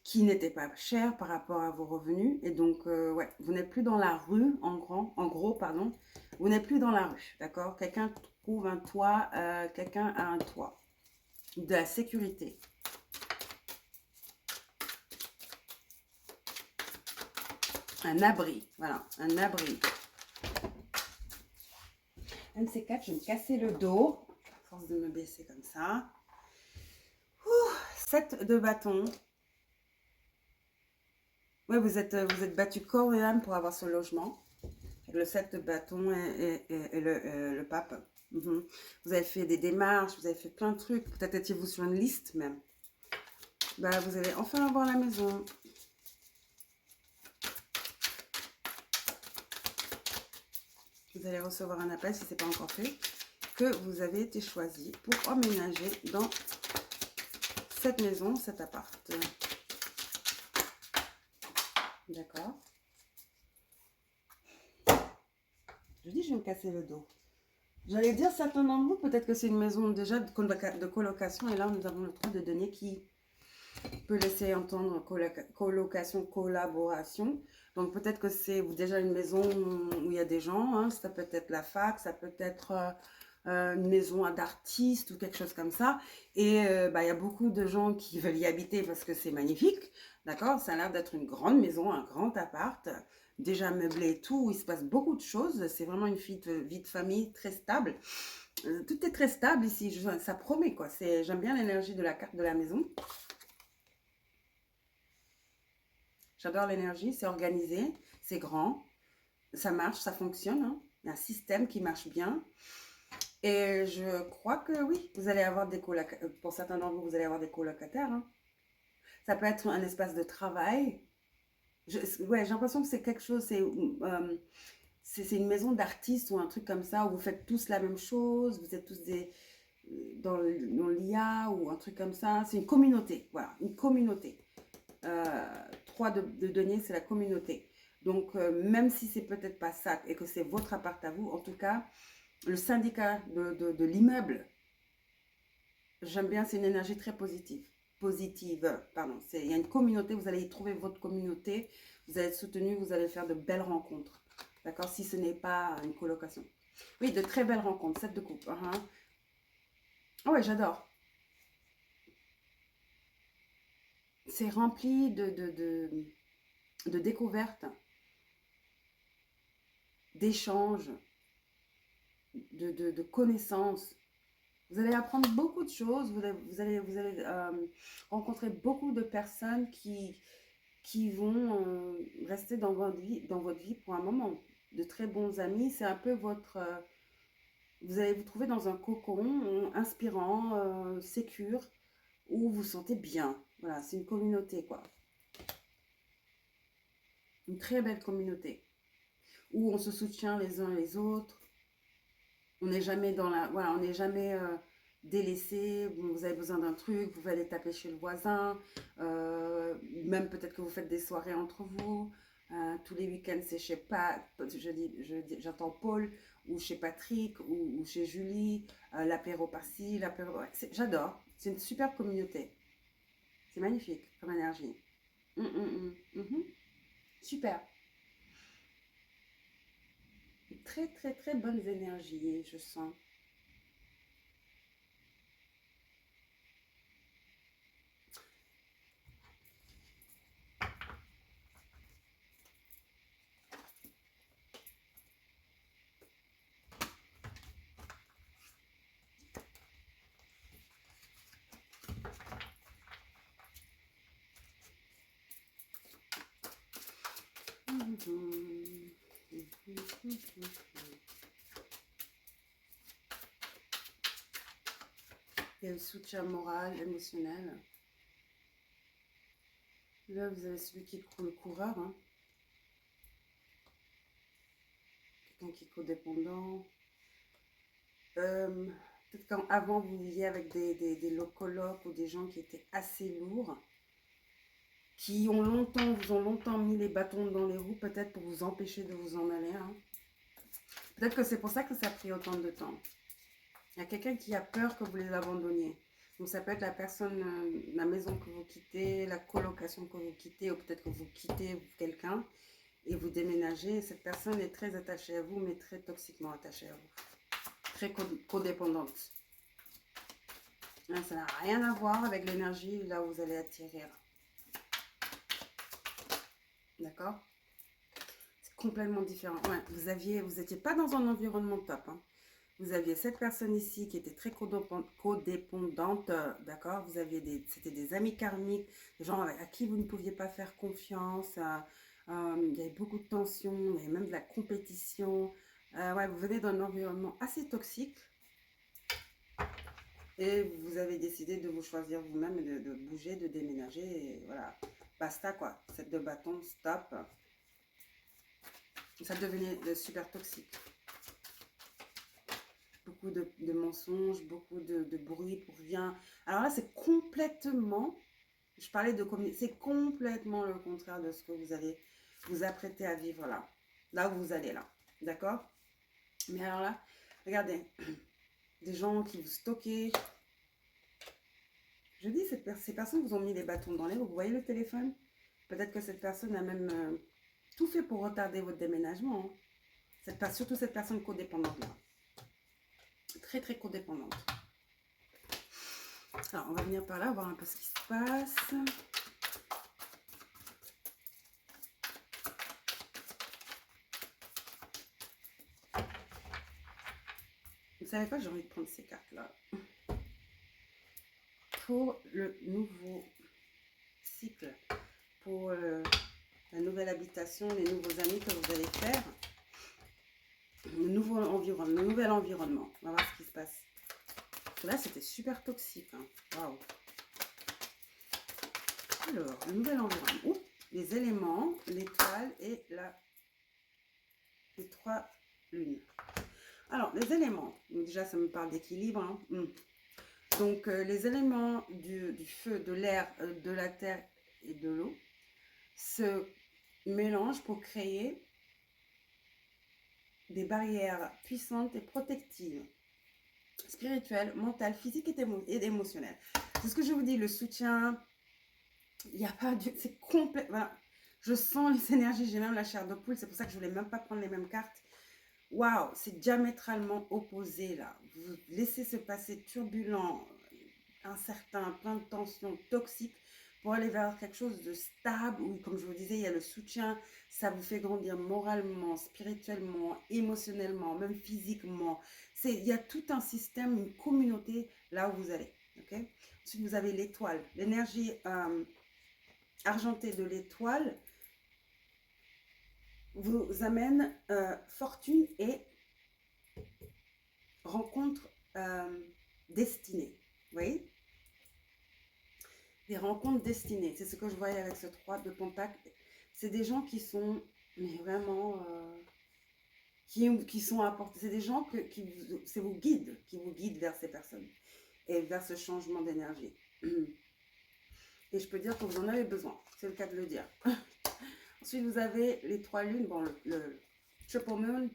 qui n'était pas cher par rapport à vos revenus. Et donc, ouais, vous n'êtes plus dans la rue, en gros, pardon. Vous n'êtes plus dans la rue, d'accord? Quelqu'un trouve un toit, quelqu'un a un toit. De la sécurité. un abri. Voilà, un abri. Un de ces quatre, je vais me casser le dos. À force de me baisser comme ça. 7 de bâton. Oui, vous êtes battu corps et âme pour avoir ce logement. Le 7 de bâton et le pape. Mhm. Vous avez fait des démarches, vous avez fait plein de trucs. Peut-être étiez-vous sur une liste même. Bah, vous allez enfin avoir la maison. Vous allez recevoir un appel si ce n'est pas encore fait. Que vous avez été choisi pour emménager dans cette maison, cet appart. D'accord. Je dis, je vais me casser le dos. J'allais dire, certains d'entre vous, peut-être que c'est une maison déjà de colocation. Et là, nous avons le 3 de denier qui peut laisser entendre colocation, collaboration. Donc, peut-être que c'est déjà une maison où il y a des gens. Hein. Ça peut être la fac, ça peut être une maison d'artistes ou quelque chose comme ça. Et il y a beaucoup de gens qui veulent y habiter parce que c'est magnifique. D'accord? Ça a l'air d'être une grande maison, un grand appart, déjà meublé et tout. Il se passe beaucoup de choses. C'est vraiment une vie de famille très stable. Tout est très stable ici. Ça promet, quoi. J'aime bien l'énergie de la carte de la maison. J'adore l'énergie. C'est organisé, c'est grand. Ça marche, ça fonctionne. Hein. Il y a un système qui marche bien. Et je crois que oui, vous allez avoir des colocataires. Pour certains d'entre vous, vous allez avoir des colocataires. Hein. Ça peut être un espace de travail. Ouais, j'ai l'impression que c'est quelque chose, c'est une maison d'artistes ou un truc comme ça, où vous faites tous la même chose, vous êtes tous dans l'IA ou un truc comme ça. C'est une communauté, voilà, une communauté. 3 de denier, c'est la communauté. Donc, même si c'est peut-être pas ça et que c'est votre appart à vous, en tout cas, le syndicat de l'immeuble, j'aime bien, c'est une énergie très positive. Pardon. Il y a une communauté, vous allez y trouver votre communauté, vous allez être soutenu, vous allez faire de belles rencontres. D'accord? Si ce n'est pas une colocation. Oui, de très belles rencontres, 7 de coupe. Oh ouais, j'adore. C'est rempli de découvertes, d'échanges, de connaissances. Vous allez apprendre beaucoup de choses, vous allez rencontrer beaucoup de personnes qui vont rester dans votre vie pour un moment. De très bons amis, c'est un peu vous allez vous trouver dans un cocon inspirant, sécure, où vous vous sentez bien. Voilà, c'est une communauté, quoi. Une très belle communauté, où on se soutient les uns les autres. On n'est jamais voilà, on n'est jamais délaissé. Vous avez besoin d'un truc, vous allez taper chez le voisin. Même peut-être que vous faites des soirées entre vous. Tous les week-ends, c'est chez j'entends Paul, ou chez Patrick, ou chez Julie. L'apéro par-ci, l'apéro. Ouais, j'adore. C'est une super communauté. C'est magnifique comme énergie. Super. Très, très, très bonnes énergies, je sens. Il y a le soutien moral, émotionnel. Là, vous avez celui qui est le coureur. Hein. Quelqu'un qui est codépendant. Peut-être qu'avant, vous viviez avec des colocs ou des gens qui étaient assez lourds, qui vous ont longtemps mis les bâtons dans les roues, peut-être pour vous empêcher de vous en aller. Hein. Peut-être que c'est pour ça que ça a pris autant de temps. Il y a quelqu'un qui a peur que vous les abandonniez. Donc ça peut être la personne, la maison que vous quittez, la colocation que vous quittez, ou peut-être que vous quittez quelqu'un et vous déménagez. Cette personne est très attachée à vous, mais très toxiquement attachée à vous. Très codépendante. Là, ça n'a rien à voir avec l'énergie là où vous allez atterrir. D'accord? complètement différent. Ouais, vous étiez pas dans un environnement top, hein. Vous aviez cette personne ici qui était très codépendante, d'accord? C'était des amis karmiques, des gens à qui vous ne pouviez pas faire confiance. Il y avait beaucoup de tensions, il y avait même de la compétition. Ouais, vous venez d'un environnement assez toxique et vous avez décidé de vous choisir vous-même et de bouger, de déménager. Et voilà, basta quoi. Cette de bâton, stop. Ça devenait super toxique. Beaucoup de mensonges, beaucoup de bruit pour rien. Alors là, c'est complètement, je parlais de communication, c'est complètement le contraire de ce que vous allez vous apprêter à vivre là. Là où vous allez là. D'accord? Mais alors là, regardez, des gens qui vous stockent. Je dis, ces personnes vous ont mis les bâtons dans les roues. Vous voyez le téléphone? Peut-être que cette personne a même tout fait pour retarder votre déménagement, hein. Surtout cette personne codépendante là. Très très codépendante. Alors on va venir par là, voir un peu ce qui se passe. Vous savez pas, j'ai envie de prendre ces cartes là. Pour le nouveau cycle, pour la nouvelle habitation, les nouveaux amis que vous allez faire, le nouvel environnement. On va voir ce qui se passe. Là, c'était super toxique. Hein. Waouh. Alors, le nouvel environnement. Ouh, les éléments, l'étoile et les 3 lunes. Alors, les éléments. Donc, déjà, ça me parle d'équilibre. Hein. Donc, les éléments du feu, de l'air, de la terre et de l'eau se mélangent pour créer des barrières puissantes et protectives, spirituelles, mentales, physiques et émotionnelles. C'est ce que je vous dis, le soutien, il n'y a pas de... C'est complet. Voilà. Je sens les énergies, j'ai même la chair de poule, c'est pour ça que je ne voulais même pas prendre les mêmes cartes. Waouh, c'est diamétralement opposé là. Vous laissez se passer turbulent, incertain, plein de tensions toxiques pour aller vers quelque chose de stable où, comme je vous disais, il y a le soutien, ça vous fait grandir moralement, spirituellement, émotionnellement, même physiquement. Il y a tout un système, une communauté là où vous allez. Okay? Ensuite, vous avez l'étoile, l'énergie argentée de l'étoile vous amène fortune et rencontre destinée. Vous voyez? Des rencontres destinées. C'est ce que je voyais avec ce 3 de Pentacle. C'est des gens qui sont mais vraiment qui sont apportés. C'est des gens c'est vos guides qui vous guident vers ces personnes et vers ce changement d'énergie. Et je peux dire que vous en avez besoin. C'est le cas de le dire. Ensuite, vous avez les 3 lunes. Bon, le triple moon.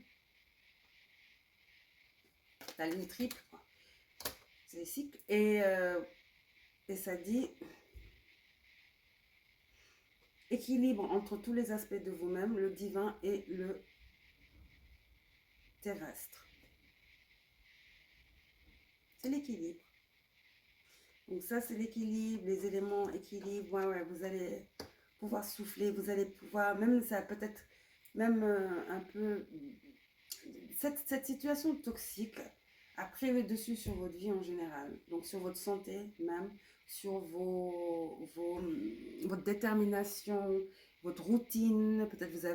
La lune triple. C'est les cycles. Et ça dit équilibre entre tous les aspects de vous-même, le divin et le terrestre. C'est l'équilibre. Donc ça, c'est l'équilibre, les éléments équilibre. Ouais, vous allez pouvoir souffler, vous allez pouvoir, même ça peut-être, même un peu, cette situation toxique a pris le dessus sur votre vie en général. Donc sur votre santé même, sur votre détermination, votre routine. Peut-être vous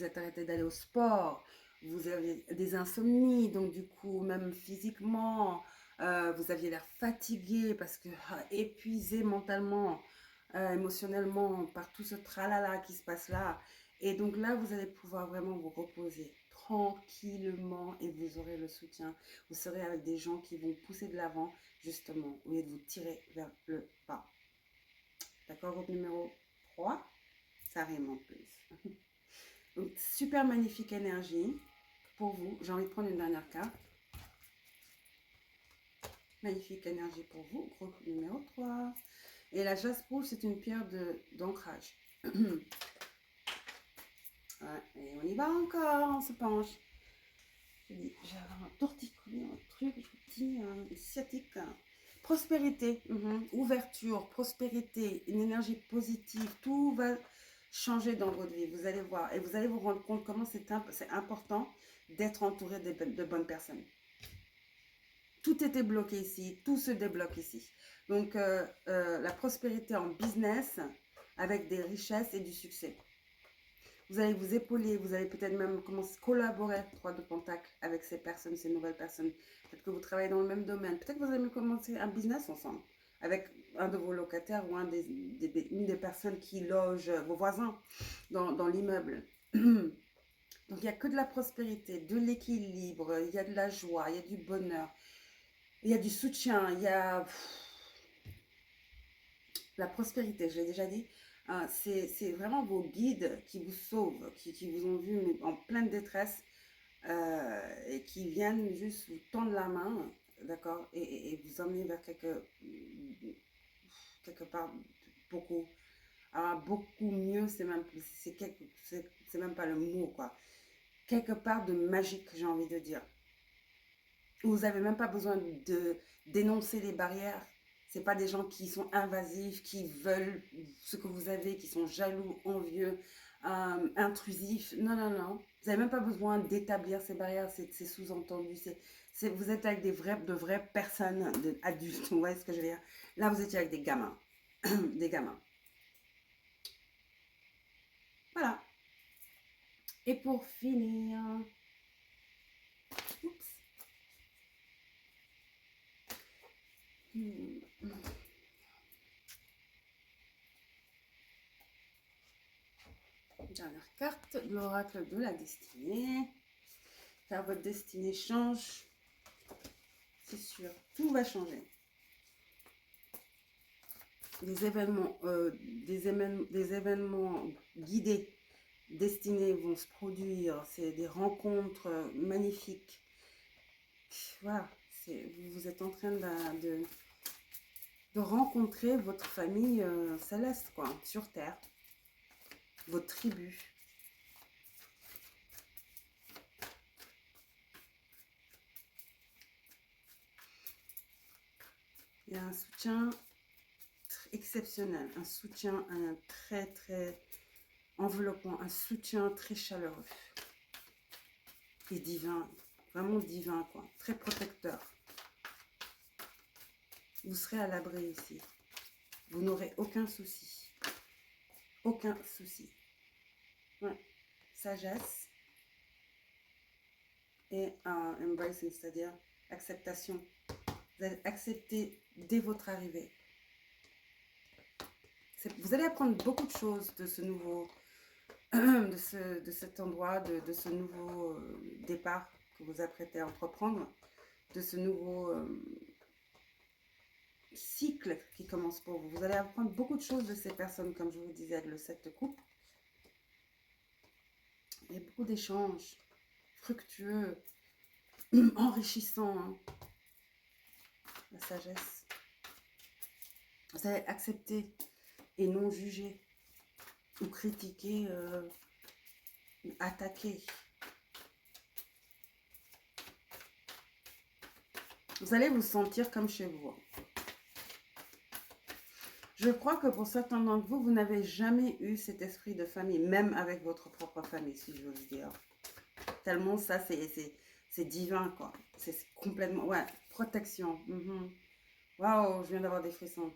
êtes arrêté d'aller au sport, vous avez des insomnies, donc du coup, même physiquement, vous aviez l'air fatigué parce que épuisé mentalement, émotionnellement par tout ce tralala qui se passe là. Et donc là, vous allez pouvoir vraiment vous reposer tranquillement et vous aurez le soutien. Vous serez avec des gens qui vont pousser de l'avant, justement, au lieu de vous tirer vers le bas. D'accord, groupe numéro 3, ça rime en plus. Donc, super magnifique énergie pour vous. J'ai envie de prendre une dernière carte. Magnifique énergie pour vous, groupe numéro 3. Et la jaspe rouge, c'est une pierre d'ancrage. Ouais, et on y va encore, on se penche. Je dis, j'ai un torticolis, un truc, je vous dis, un sciatique. Prospérité, ouverture, prospérité, une énergie positive, tout va changer dans votre vie. Vous allez voir et vous allez vous rendre compte comment c'est important d'être entouré de bonnes personnes. Tout était bloqué ici, tout se débloque ici. Donc, la prospérité en business avec des richesses et du succès. Vous allez vous épauler, vous allez peut-être même commencer à collaborer, 3 de Pentacle, avec ces personnes, ces nouvelles personnes. Peut-être que vous travaillez dans le même domaine. Peut-être que vous allez commencer un business ensemble avec un de vos locataires ou une des personnes qui logent vos voisins dans l'immeuble. Donc, il n'y a que de la prospérité, de l'équilibre, il y a de la joie, il y a du bonheur, il y a du soutien, il y a la prospérité, je l'ai déjà dit. C'est vraiment vos guides qui vous sauvent, qui vous ont vu en pleine détresse et qui viennent juste vous tendre la main, d'accord, et vous emmener vers quelque part beaucoup, beaucoup mieux, c'est même pas le mot, quoi. Quelque part de magique, j'ai envie de dire. Vous n'avez même pas besoin de dénoncer les barrières. Ce pas des gens qui sont invasifs, qui veulent ce que vous avez, qui sont jaloux, envieux, intrusifs. Non, non, non. Vous n'avez même pas besoin d'établir ces barrières, c'est sous-entendu. Vous êtes avec de vraies personnes, adultes, vous voyez ce que je veux dire. Là, vous étiez avec des gamins. Des gamins. Voilà. Et pour finir... Oups. Dernière carte, l'oracle de la destinée. Car votre destinée change. C'est sûr, tout va changer. Des événements guidés, destinés vont se produire. C'est des rencontres magnifiques. Voilà, vous êtes en train de rencontrer votre famille céleste, quoi, sur Terre. Votre tribu. Il y a un soutien exceptionnel, un soutien très enveloppant, un soutien très chaleureux et divin, vraiment divin, quoi, très protecteur. Vous serez à l'abri ici. Vous n'aurez aucun souci. Aucun souci. Ouais. Sagesse et embracing, c'est-à-dire acceptation. Vous allez accepter dès votre arrivée. Vous allez apprendre beaucoup de choses de ce nouveau, de cet endroit, de ce nouveau départ que vous apprêtez à entreprendre, de ce nouveau cycle qui commence pour vous. Vous allez apprendre beaucoup de choses de ces personnes, comme je vous disais, avec le 7 de coupe. Il y a beaucoup d'échanges fructueux, enrichissants. Hein. La sagesse. Vous allez accepter et non juger ou critiquer, ou attaquer. Vous allez vous sentir comme chez vous. Je crois que pour certains d'entre vous, vous n'avez jamais eu cet esprit de famille, même avec votre propre famille, si j'ose dire. Tellement ça, c'est divin, quoi. C'est complètement... Ouais, protection. Waouh, je viens d'avoir des frissons.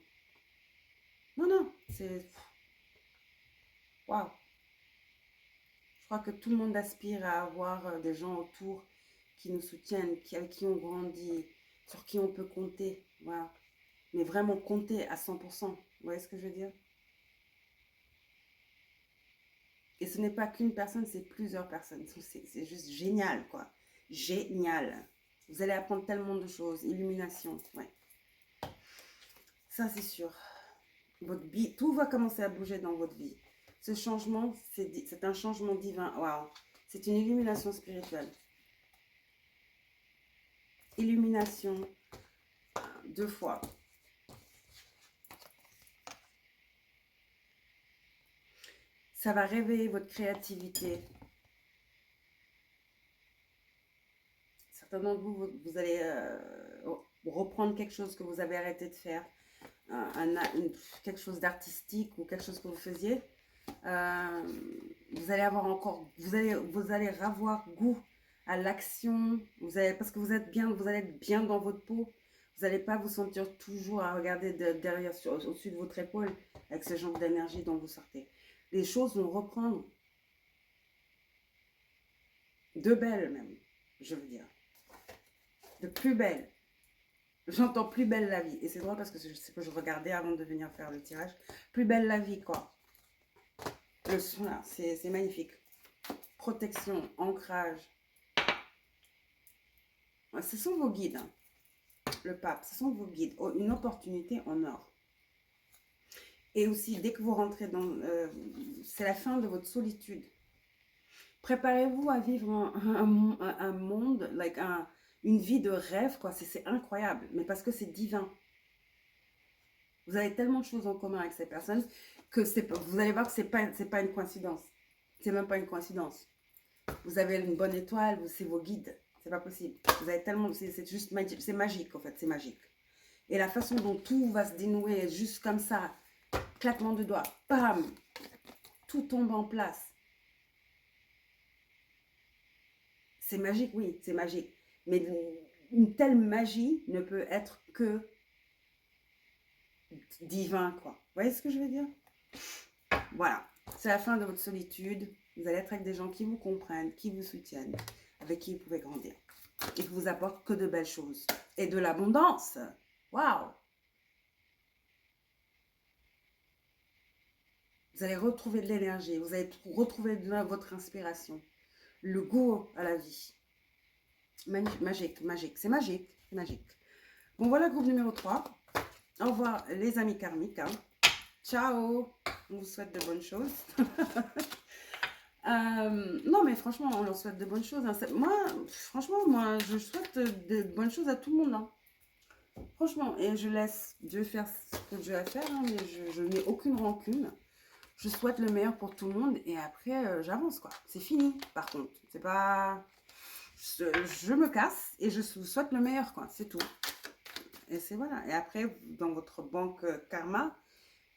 Non, non, c'est... Waouh. Je crois que tout le monde aspire à avoir des gens autour qui nous soutiennent, avec qui on grandit, sur qui on peut compter. Voilà. Mais vraiment compter à 100%. Vous voyez ce que je veux dire? Et ce n'est pas qu'une personne, c'est plusieurs personnes. C'est juste génial, quoi. Génial. Vous allez apprendre tellement de choses. Illumination, ouais. Ça, c'est sûr. Votre vie, tout va commencer à bouger dans votre vie. Ce changement, c'est un changement divin. Waouh. C'est une illumination spirituelle. Illumination 2 fois. Ça va réveiller votre créativité. Certains d'entre vous, vous allez reprendre quelque chose que vous avez arrêté de faire. Quelque chose d'artistique ou quelque chose que vous faisiez. Vous allez avoir encore, vous allez avoir goût à l'action. Parce que vous êtes bien, vous allez être bien dans votre peau. Vous n'allez pas vous sentir toujours à regarder derrière, au-dessus de votre épaule, avec ce genre d'énergie dont vous sortez. Les choses vont reprendre de belles même, je veux dire, de plus belles. J'entends plus belle la vie. Et c'est drôle parce que c'est ce que je regardais avant de venir faire le tirage. Plus belle la vie, quoi. Le son là, c'est magnifique. Protection, ancrage. Ce sont vos guides. Hein. Le pape, ce sont vos guides. Oh, une opportunité en or. Et aussi, dès que vous rentrez dans... c'est la fin de votre solitude. Préparez-vous à vivre un monde, like une vie de rêve, quoi. C'est incroyable, mais parce que c'est divin. Vous avez tellement de choses en commun avec ces personnes que vous allez voir que c'est pas une coïncidence. C'est même pas une coïncidence. Vous avez une bonne étoile, c'est vos guides. C'est pas possible. Vous avez tellement, c'est juste magique, c'est magique en fait, c'est magique. Et la façon dont tout va se dénouer, juste comme ça, claquement de doigts, bam, tout tombe en place. C'est magique, oui, c'est magique. Mais une telle magie ne peut être que divin, quoi. Vous voyez ce que je veux dire? Voilà, c'est la fin de votre solitude. Vous allez être avec des gens qui vous comprennent, qui vous soutiennent, avec qui vous pouvez grandir. Et qui vous apportent que de belles choses. Et de l'abondance. Waouh! Vous allez retrouver de l'énergie. Vous allez retrouver votre inspiration. Le goût à la vie. Magique, magique. C'est magique, c'est magique. Bon, voilà le groupe numéro 3. Au revoir les amis karmiques. Hein. Ciao! On vous souhaite de bonnes choses. Non, mais franchement, on leur souhaite de bonnes choses. Hein. Moi, je souhaite de bonnes choses à tout le monde. Hein. Franchement, et je laisse Dieu faire ce que Dieu a à faire, hein, mais je n'ai aucune rancune. Je souhaite le meilleur pour tout le monde et après, j'avance, quoi. C'est fini, par contre. C'est pas... Je me casse et je vous souhaite le meilleur, quoi. C'est tout. Et c'est voilà. Et après, dans votre banque karma,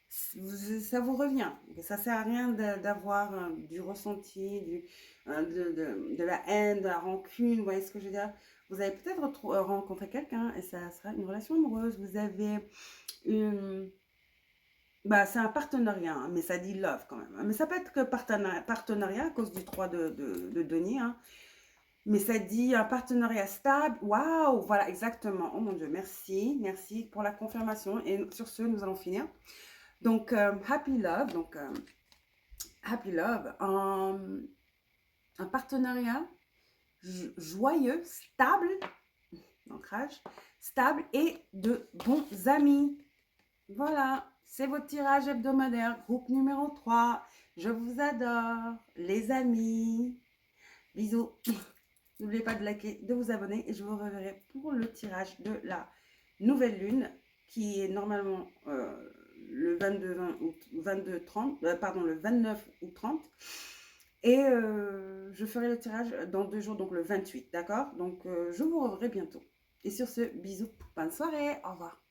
ça vous revient. Ça sert à rien d'avoir du ressenti, de la haine, de la rancune, vous voyez ce que je veux dire? Vous allez peut-être rencontrer quelqu'un et ça sera une relation amoureuse. Vous avez une... Bah, c'est un partenariat, hein, mais ça dit love quand même. Mais ça peut être que partenariat à cause du 3 de denier. Hein. Mais ça dit un partenariat stable. Waouh, voilà, exactement. Oh mon Dieu, merci. Merci pour la confirmation. Et sur ce, nous allons finir. Donc, Happy Love. Donc, Happy Love. Un partenariat joyeux, stable, ancrage, stable et de bons amis. Voilà, c'est votre tirage hebdomadaire, groupe numéro 3. Je vous adore, les amis. Bisous. N'oubliez pas de liker, de vous abonner et je vous reverrai pour le tirage de la nouvelle lune qui est normalement le 29 ou 30. Et je ferai le tirage dans 2 jours, donc le 28, d'accord? Donc je vous reverrai bientôt. Et sur ce, bisous, bonne soirée, au revoir.